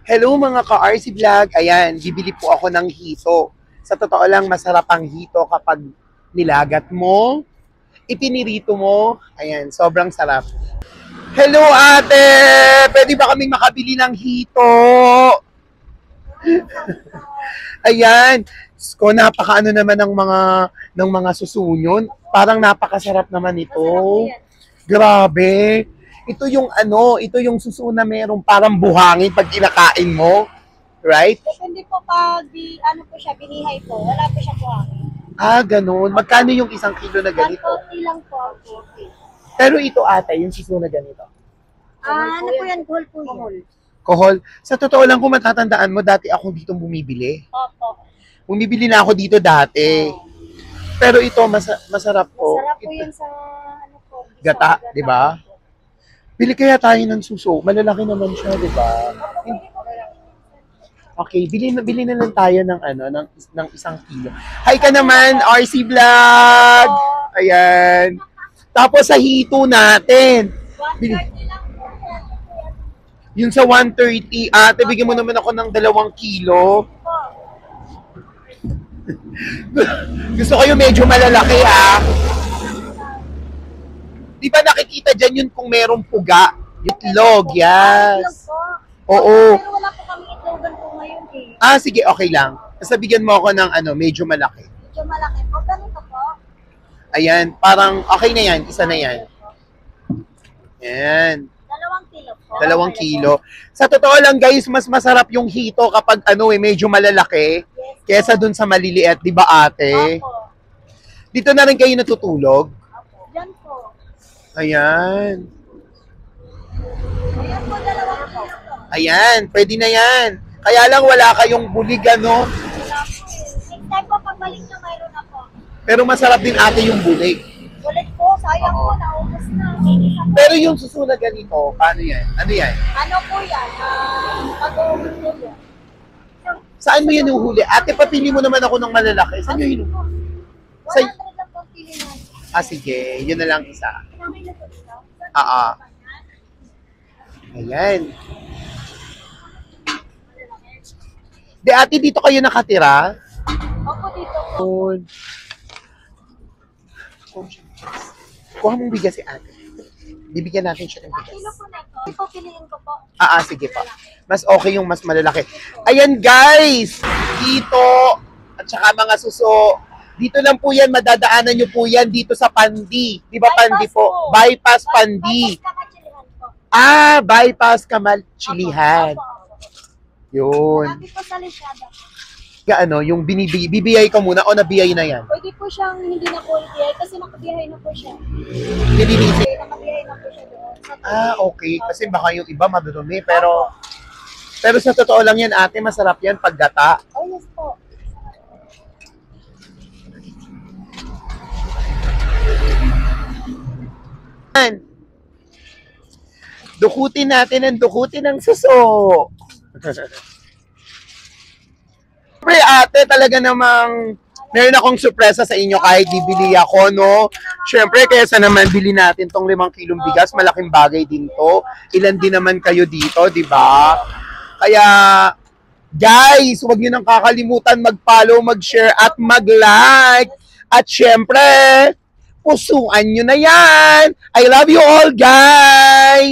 Hello mga ka-RC Vlog. Ayan, bibili po ako ng hito. Sa totoo lang, masarap ang hito kapag nilagat mo, ipinirito mo. Ayan, sobrang sarap. Hello ate! Pwede ba kaming makabili ng hito? Ayan. Ko napakaano naman ng mga susunyon. Parang napakasarap naman ito. Grabe. Ito yung suso na merong parang buhangin pag kinakain mo. Right? Depende po pag po siya, binihay po. Wala po siya buhangin. Ah, ganun. Magkano yung 1 kilo na ganito? 140 lang po ang 40. Pero ito ata, yung suso na ganito. Ano po yan? Gold po yan. Kohol. Sa totoo lang, kung matatandaan mo, dati ako dito bumibili. Opo. Bumibili na ako dito dati. Pero ito, masarap po. Masarap po Ito, yan sa gata, di ba? Bili kaya tayo ng suso. Malalaki naman siya, di ba? Okay, bili na lang tayo ng 1 kilo. Hi ka naman, RC Vlog! Ayan. Tapos sa hito natin. Bili. 130 lang po. Yun sa 130, ate, bigyan mo naman ako ng 2 kilo. Gusto ko yung medyo malalaki, ha? Di ba nakikita dyan yun kung merong puga? Yung itlog, yes. Oo. Pero wala po kami itlogan po ngayon eh. Ah, sige, okay lang. Basta bigyan mo ako ng medyo malaki. Medyo malaki po. Ganito po. Ayan, parang okay na yan. Isa na yan. Ayan. 2 kilo po. 2 kilo. Sa totoo lang guys, mas masarap yung hito kapag medyo malalaki Yes. kesa dun sa maliliit, di ba ate? Opo. Dito na rin kayo natutulog? Opo. Yan po. Ayan. Ayan po, 2 kilo po. Ayan, pwede na yan. Kaya lang wala kayong bulig, ano? Wala po eh. Next time po, pagbalik nyo, mayroon na po. Pero masarap din ate yung bulig. Ulit po, sayang po, naubos na. Isa po. Pero yung susunod ganito, paano yan? Ano yan? Ano po yan? Pag-uubos po yan. Saan mo yan uhuli? Ate, papili mo naman ako ng malalaki. Saan nyo hinuhuli? Sa... 100 lang po pili natin. Ah, sige. Yun na lang isa. Kamay na po ito. Ah. Ayan. De, ate, dito kayo nakatira? Opo, dito po. Kuha mong bigas si ate. Bibigyan natin siya ng bigas. Kilo po na ito. Ito, piliin ko po. Sige pa. Mas okay yung mas malalaki. Ayan guys! Dito, at saka mga suso, dito lang po yan, madadaanan nyo po yan dito sa Pandi. Di ba Pandi po? Bypass Pandi. Kakachilihan po. Bypass Kamal Chilihan. Opo, opo. Yun. Sabi po sa Lishada. Yung bibiyay ka muna o nabiyay na yan? Pwede po siyang hindi na po ibiyay kasi nakabiyahay na po siya. Nililisi. Nakabiyahay na po siya doon. Okay. Kasi baka yung iba madudumi. Pero sa totoo lang yan, ate, masarap yan pag gata. Oh, yes po. Dukutin natin ang dukutin ng suso. Siyempre, ate, talaga namang meron akong sorpresa sa inyo kahit bibili ako, no? Siyempre, kaysa naman bili natin tong 5 kilong bigas, malaking bagay din to. Ilan din naman kayo dito, di ba? Kaya, guys, huwag nyo nang kakalimutan mag-follow, mag-share, at mag-like. At siyempre, pusuan nyo na yan. I love you all, guys!